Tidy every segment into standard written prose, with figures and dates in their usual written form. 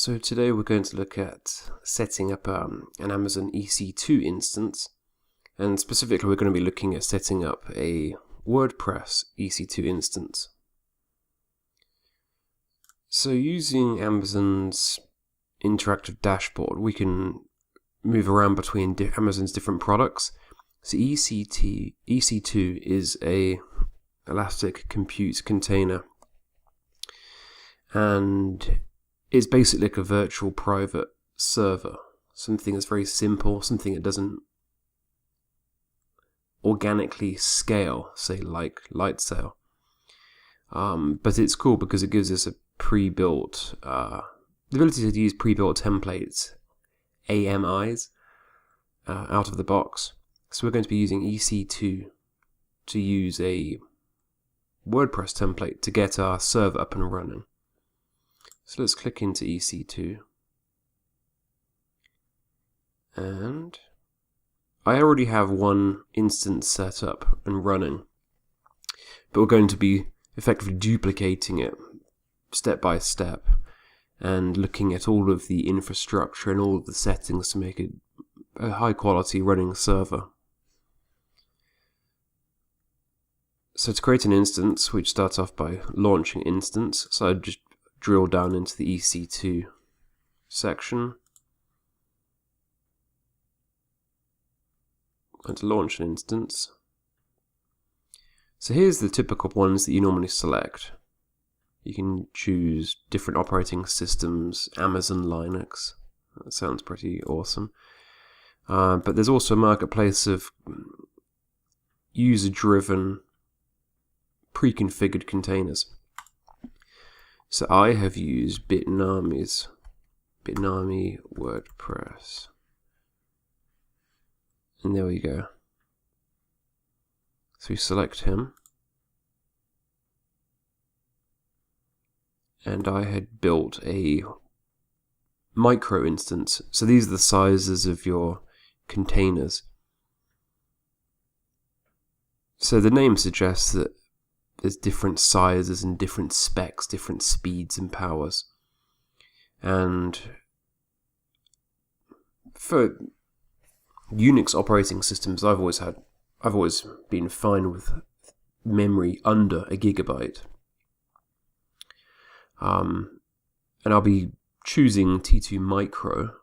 So today we're going to look at setting up an Amazon EC2 instance, and specifically we're going to be looking at setting up a WordPress EC2 instance. So using Amazon's interactive dashboard, we can move around between Amazon's different products. So EC2 is a elastic compute container, and it's basically like a virtual private server, something that's very simple, something that doesn't organically scale, say like Lightsail. But it's cool because it gives us a pre-built, the ability to use pre-built templates, AMIs, out of the box. So we're going to be using EC2 to use a WordPress template to get our server up and running. So let's click into EC2, and I already have one instance set up and running, but we're going to be effectively duplicating it step by step and looking at all of the infrastructure and all of the settings to make it a high quality running server. So to create an instance, we'd start off by launching instance. So I'd just drill down into the EC2 section. And to launch an instance. So here's the typical ones that you normally select. You can choose different operating systems, Amazon Linux. That sounds pretty awesome. But there's also a marketplace of user-driven, pre-configured containers. So I have used Bitnami WordPress. And there we go. So we select him. And I had built a micro instance. So these are the sizes of your containers. So the name suggests that there's different sizes and different specs, different speeds and powers. And for Unix operating systems, I've always been fine with memory under a gigabyte. And I'll be choosing T2 Micro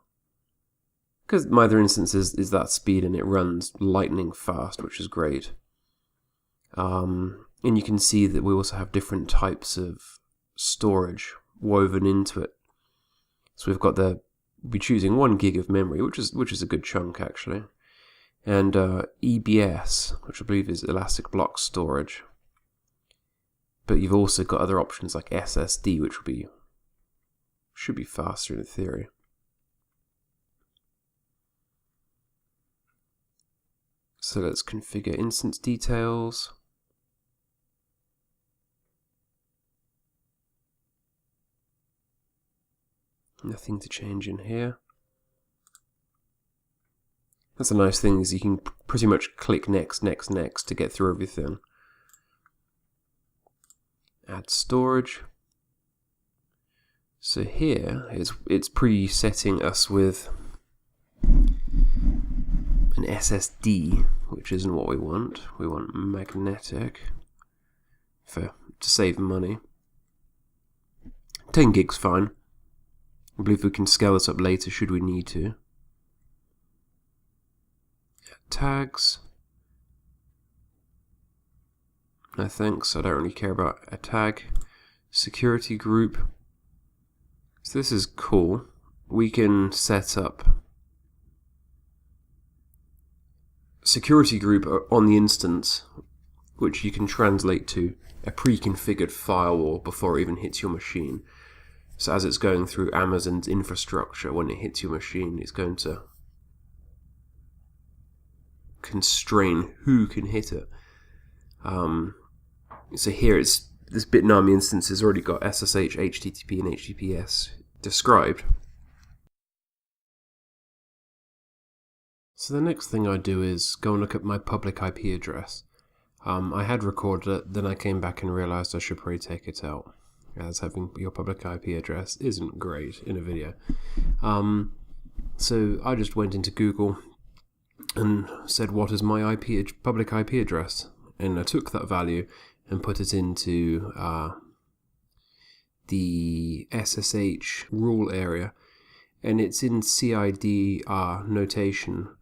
because my other instance is that speed and it runs lightning fast, which is great. And you can see that we also have different types of storage woven into it. So we've got we'll be choosing 1 gig of memory, which is a good chunk actually, and EBS, which I believe is elastic block storage. But you've also got other options like SSD, which should be faster in theory. So let's configure instance details. Nothing to change in here. That's a nice thing, is you can pretty much click next, next, next to get through everything. Add storage. So here it's pre-setting us with an SSD, which isn't what we want. We want magnetic to save money. 10 gigs fine. I believe we can scale this up later should we need to. Tags. No thanks, I don't really care about a tag. Security group. So this is cool. We can set up security group on the instance, which you can translate to a pre-configured firewall before it even hits your machine. So as it's going through Amazon's infrastructure, when it hits your machine, it's going to constrain who can hit it. So here this Bitnami instance has already got SSH, HTTP, and HTTPS described. So the next thing I do is go and look at my public IP address. I had recorded it, then I came back and realized I should probably take it out. as having your public IP address isn't great in a video. So I just went into Google and said, what is my public IP address? And I took that value and put it into the SSH rule area, and it's in CIDR notation.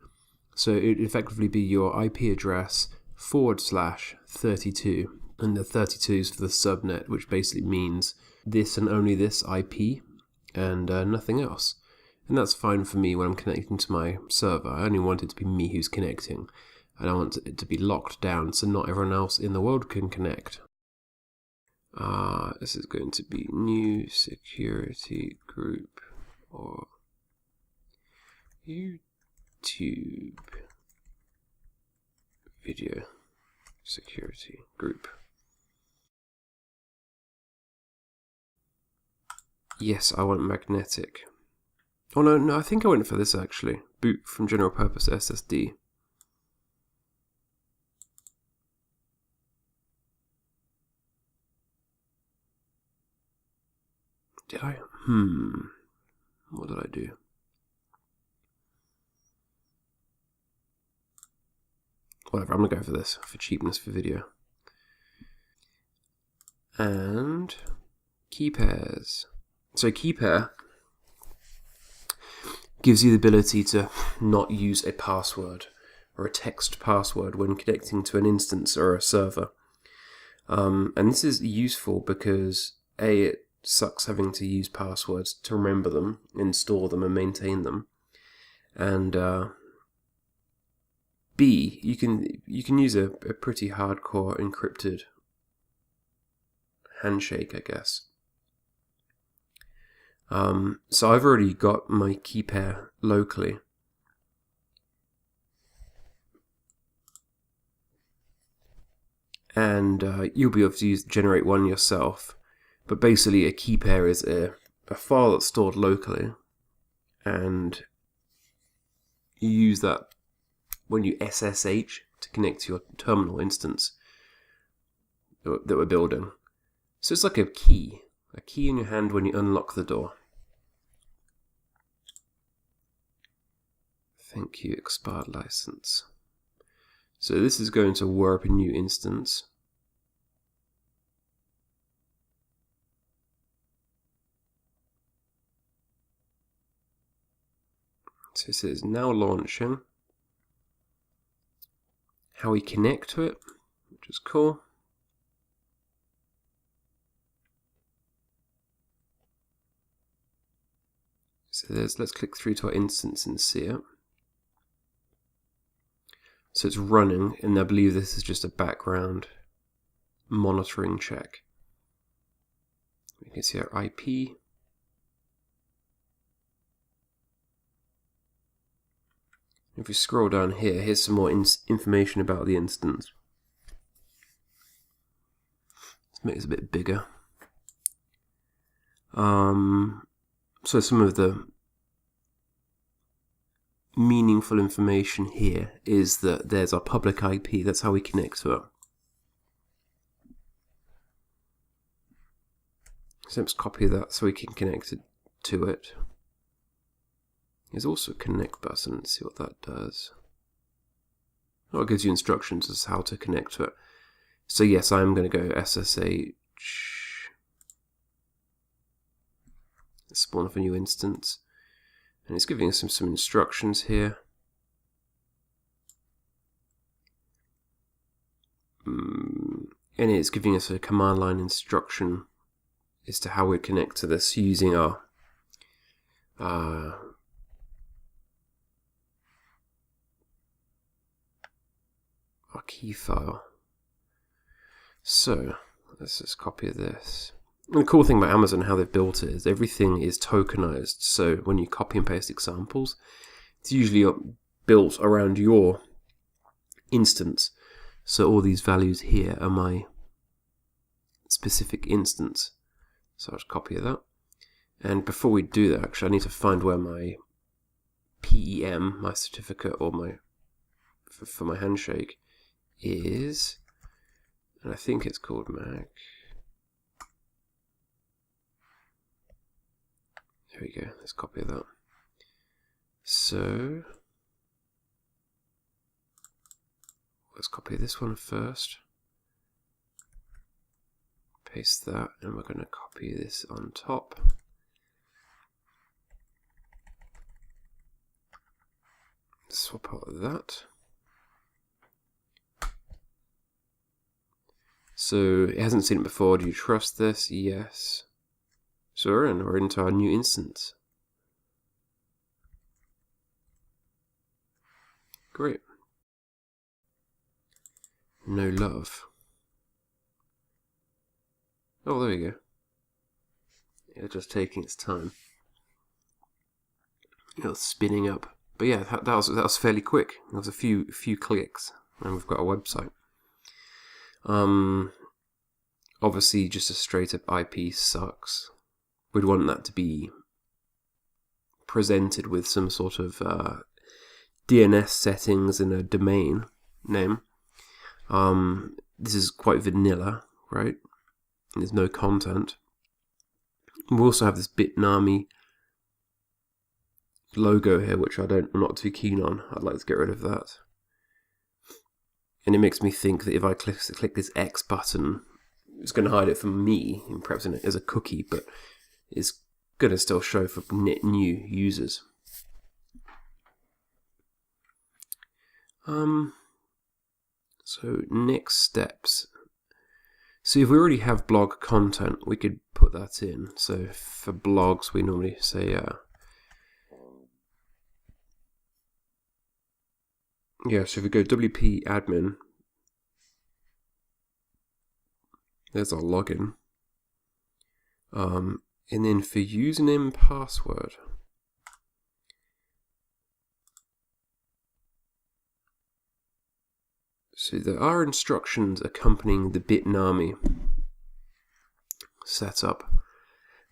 So it would effectively be your IP address /32, and the 32 is for the subnet, which basically means this and only this IP and nothing else. And that's fine for me when I'm connecting to my server. I only want it to be me who's connecting, and I want it to be locked down so not everyone else in the world can connect. This is going to be new security group or YouTube video security group. Yes, I want magnetic. Oh no, I think I went for this actually. Boot from general purpose SSD. Did I? What did I do? Whatever, I'm gonna go for this for cheapness for video. And key pairs. So key pair gives you the ability to not use a password or a text password when connecting to an instance or a server. And this is useful because A, it sucks having to use passwords to remember them, install them, and maintain them. And B, you can use a pretty hardcore encrypted handshake, I guess. So I've already got my key pair locally. And you'll be able to generate one yourself. But basically a key pair is a file that's stored locally, and you use that when you SSH to connect to your terminal instance that we're building. So it's like a key in your hand when you unlock the door. Thank you, expired license. So this is going to warp a new instance. So it says now launching. How we connect to it, which is cool. So let's click through to our instance and see it. So it's running, and I believe this is just a background monitoring check. We can see our IP. If we scroll down here, here's some more information about the instance. Let's make this a bit bigger. So some of the meaningful information here is that there's our public IP, that's how we connect to it. So let's copy that so we can connect it to it. There's also a connect button, let's see what that does. Oh, it gives you instructions as to how to connect to it. So yes, I'm going to go SSH. Let's spawn off a new instance. And it's giving us some instructions here. And it's giving us a command line instruction as to how we connect to this using our key file. So let's just copy this. And the cool thing about Amazon, how they've built it, is everything is tokenized. So when you copy and paste examples, it's usually built around your instance. So all these values here are my specific instance. So I'll just copy that. And before we do that, actually, I need to find where my PEM, my certificate, or for my handshake is. And I think it's called Mac. There we go, let's copy that. So let's copy this one first, paste that, and we're going to copy this on top. Swap out that. So it hasn't seen it before. Do you trust this? Yes. So we're into our new instance. Great. No love. Oh, there we go. Yeah, just taking its time. It's spinning up. But yeah, that was fairly quick. There was a few clicks, and we've got a website. Obviously, just a straight up IP sucks. We'd want that to be presented with some sort of DNS settings and a domain name. This is quite vanilla, right? There's no content. We also have this Bitnami logo here, which I'm not too keen on. I'd like to get rid of that. And it makes me think that if I click this X button, it's going to hide it from me, perhaps as a cookie, but it's going to still show for new users. So next steps. So if we already have blog content, we could put that in. So for blogs, we normally say yeah, so if we go WP admin, there's our login. And then for username and password, so there are instructions accompanying the Bitnami setup.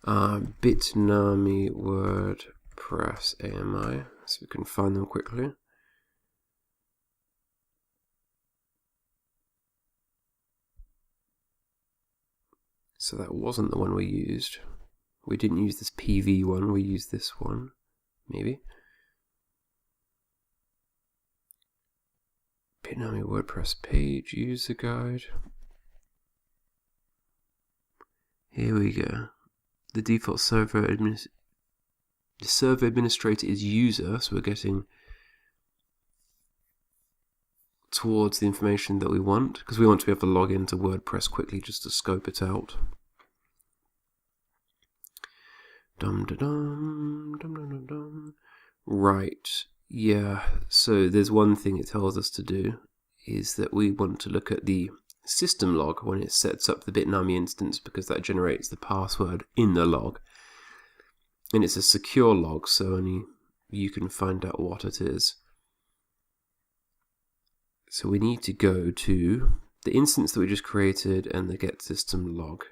Bitnami WordPress AMI, so we can find them quickly. So that wasn't the one we used. We didn't use this PV one, we used this one, maybe. Bitnami WordPress page, user guide. Here we go. The default server administrator is user, so we're getting towards the information that we want, because we want to be able to log into WordPress quickly just to scope it out. Right, yeah, so there's one thing it tells us to do, is that we want to look at the system log when it sets up the Bitnami instance, because that generates the password in the log. And it's a secure log, so only you can find out what it is. So we need to go to the instance that we just created and the get system log.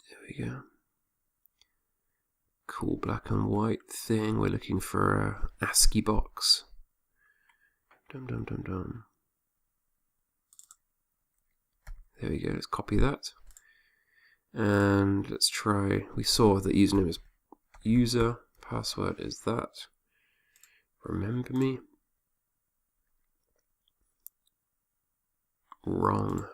There we go. Cool black and white thing. We're looking for a ASCII box. There we go, let's copy that. And let's try, we saw that username is user, password is that. Remember me. Wrong.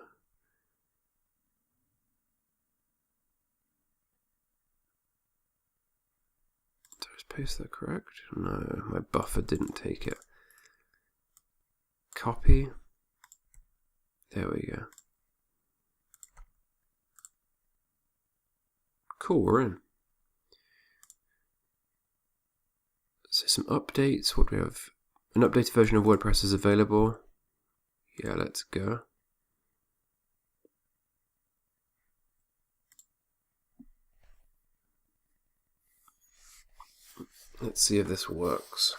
Did I just paste that correct? No, my buffer didn't take it. Copy. There we go. Cool, we're in. So some updates. What do we have? An updated version of WordPress is available. Yeah, let's go. Let's see if this works.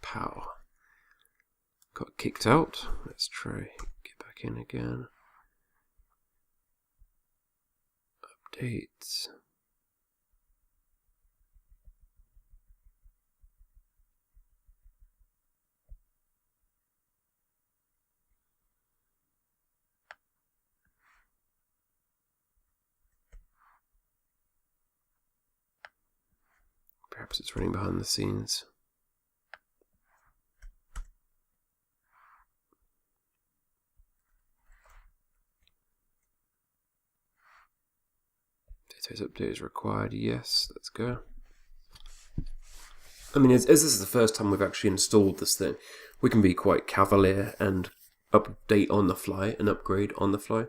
Pow. Got kicked out. Let's try get back in again. Updates. Perhaps it's running behind the scenes. Database update is required. Yes, let's go. I mean, as this is the first time we've actually installed this thing, we can be quite cavalier and update on the fly and upgrade on the fly.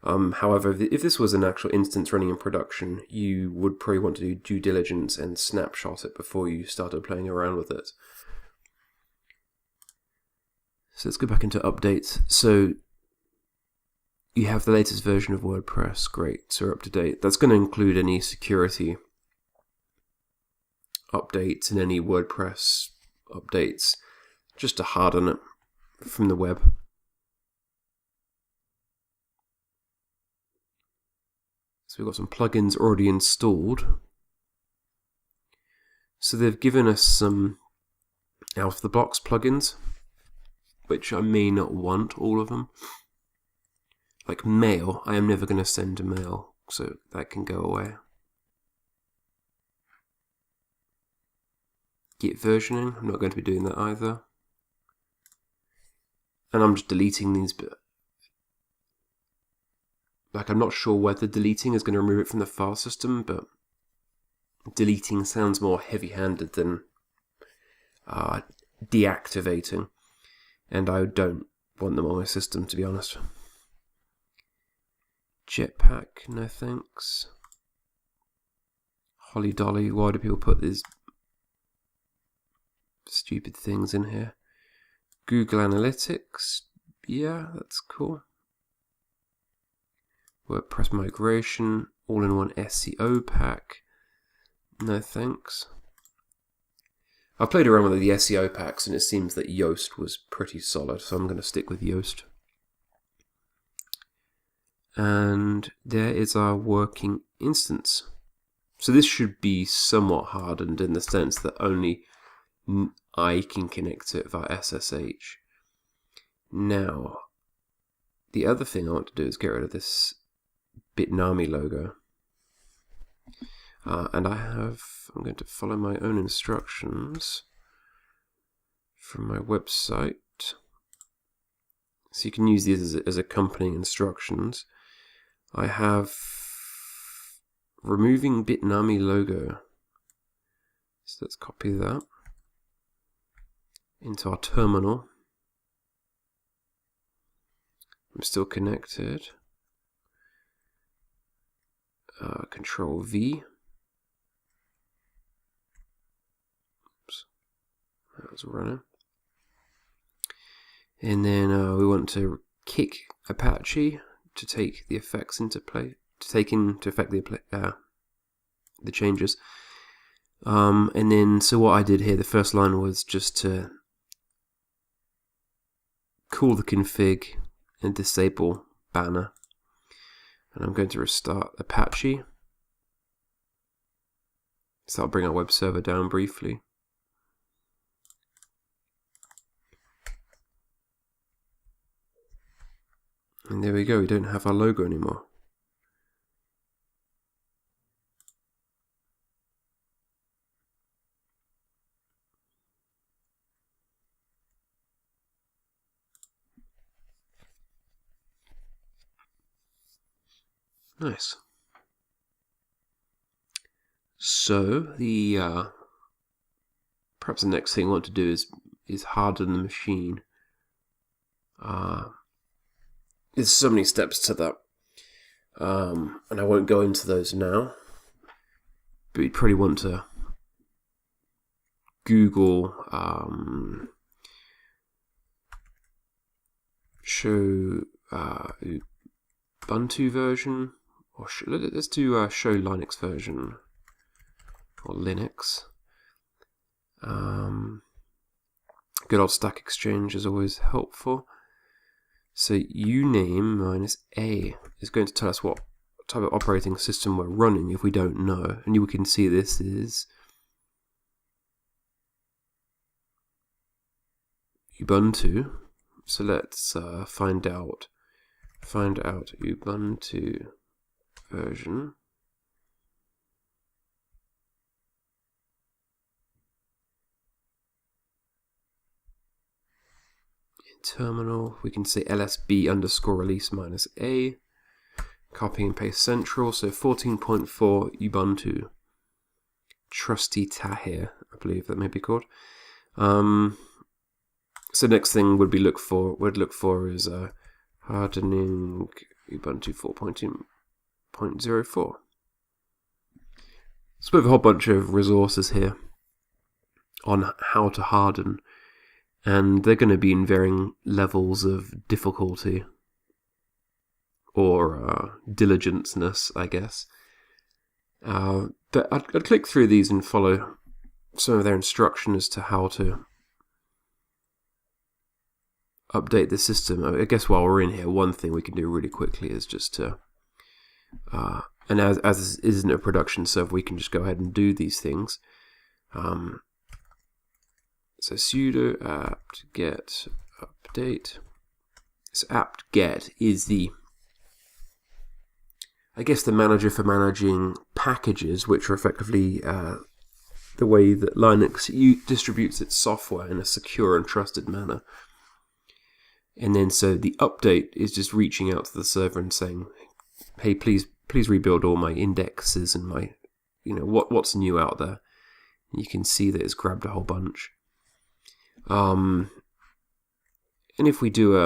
However, if this was an actual instance running in production, you would probably want to do due diligence and snapshot it before you started playing around with it. So let's go back into updates. So you have the latest version of WordPress. Great, so we're up to date. That's going to include any security updates and any WordPress updates, just to harden it from the web. So we've got some plugins already installed. So they've given us some out-of-the-box plugins, which I may not want all of them. Like mail, I am never going to send a mail, so that can go away. Git versioning, I'm not going to be doing that either. And I'm just deleting these, but like I'm not sure whether deleting is going to remove it from the file system, but deleting sounds more heavy-handed than deactivating, and I don't want them on my system, to be honest. Jetpack, no thanks. Holly Dolly, why do people put these stupid things in here? Google Analytics, yeah, that's cool. WordPress migration, all-in-one SEO pack, no thanks. I've played around with the SEO packs and it seems that Yoast was pretty solid, so I'm going to stick with Yoast. And there is our working instance. So this should be somewhat hardened in the sense that only I can connect to it via SSH. Now, the other thing I want to do is get rid of this Bitnami logo. And I'm going to follow my own instructions from my website. So you can use these as accompanying instructions. I have removing Bitnami logo. So let's copy that into our terminal. I'm still connected. Control V. Oops, that was running. And then we want to kick Apache to take the effects into play, to take into effect the changes. And then, so what I did here, the first line was just to call the config and disable banner. And I'm going to restart Apache. So I'll bring our web server down briefly. And there we go, we don't have our logo anymore. Nice. So the perhaps the next thing I want to do is harden the machine. There's so many steps to that, and I won't go into those now. But you'd probably want to Google show Ubuntu version, or let's do show Linux version, or Linux. Good old Stack Exchange is always helpful. So uname -a is going to tell us what type of operating system we're running if we don't know. And you can see this is Ubuntu. So let's find out Ubuntu version. In terminal, we can say lsb underscore release minus a. Copy and paste central. So 14.4 Ubuntu. Trusty Tahir, I believe that may be called. So next thing would look for is hardening Ubuntu 4.2.04. So we have a whole bunch of resources here on how to harden, and they're going to be in varying levels of difficulty or diligenceness, I guess. But I'd click through these and follow some of their instruction as to how to update the system. I guess while we're in here, one thing we can do really quickly is just to, and as this isn't a production server, we can just go ahead and do these things. So sudo apt-get update. So apt-get is the, I guess, the manager for managing packages, which are effectively the way that Linux distributes its software in a secure and trusted manner. And then so the update is just reaching out to the server and saying, hey, please rebuild all my indexes and my, what's new out there. And you can see that it's grabbed a whole bunch. And if we do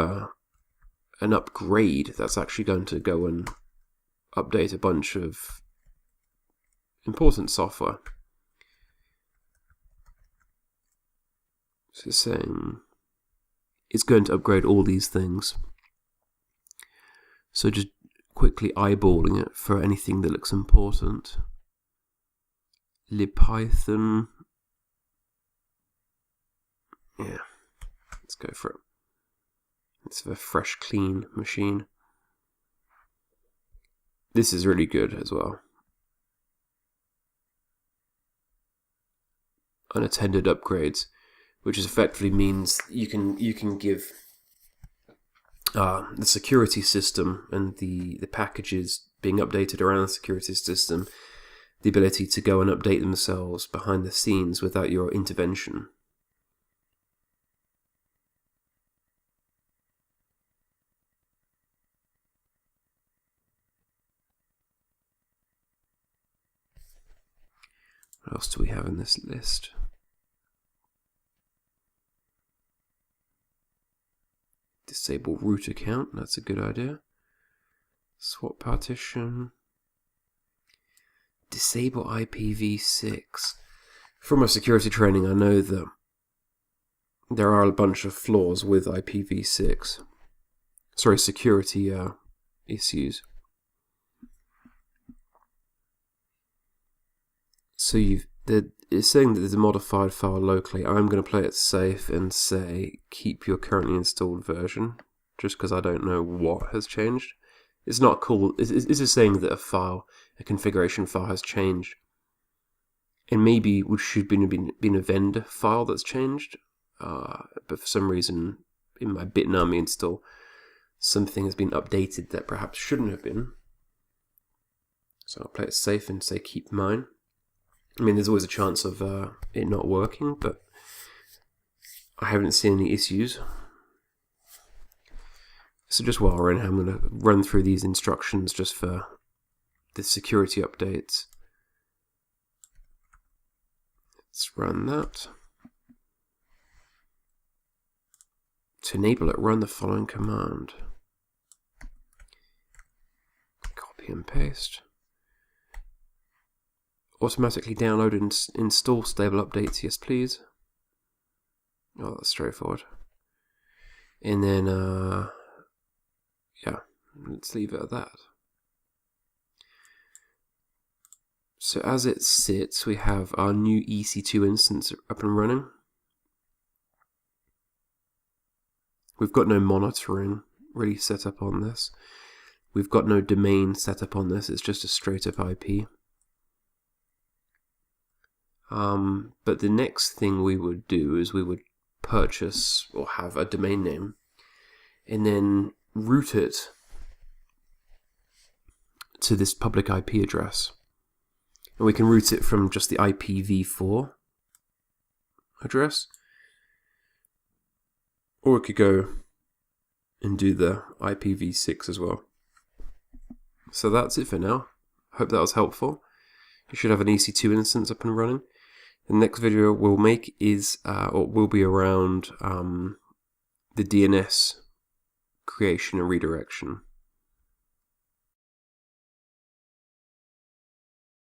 an upgrade, that's actually going to go and update a bunch of important software. So it's saying it's going to upgrade all these things. So just quickly eyeballing it for anything that looks important. libpython. Yeah, let's go for it. It's a fresh, clean machine. This is really good as well. Unattended upgrades, which effectively means you can give the security system and the packages being updated around the security system the ability to go and update themselves behind the scenes without your intervention. What else do we have in this list? Disable root account, that's a good idea. Swap partition. Disable IPv6. From my security training, I know that there are a bunch of flaws with IPv6. Sorry, security issues. So it's saying that there's a modified file locally. I'm going to play it safe and say keep your currently installed version, just because I don't know what has changed. It's not cool. It's just saying that a configuration file has changed, and maybe it should been a vendor file that's changed. But for some reason, in my Bitnami install, something has been updated that perhaps shouldn't have been. So I'll play it safe and say keep mine. I mean, there's always a chance of it not working, but I haven't seen any issues. So just while we're in here, I'm going to run through these instructions just for the security updates. Let's run that. To enable it, run the following command. Copy and paste. Automatically download and install stable updates, yes please. Oh, that's straightforward. And then, yeah, let's leave it at that. So as it sits, we have our new EC2 instance up and running. We've got no monitoring really set up on this. We've got no domain set up on this, it's just a straight up IP. But the next thing we would do is we would purchase or have a domain name and then route it to this public IP address. And we can route it from just the IPv4 address, or we could go and do the IPv6 as well. So that's it for now. Hope that was helpful. You should have an EC2 instance up and running. The next video we'll make is, or will be around the DNS creation and redirection.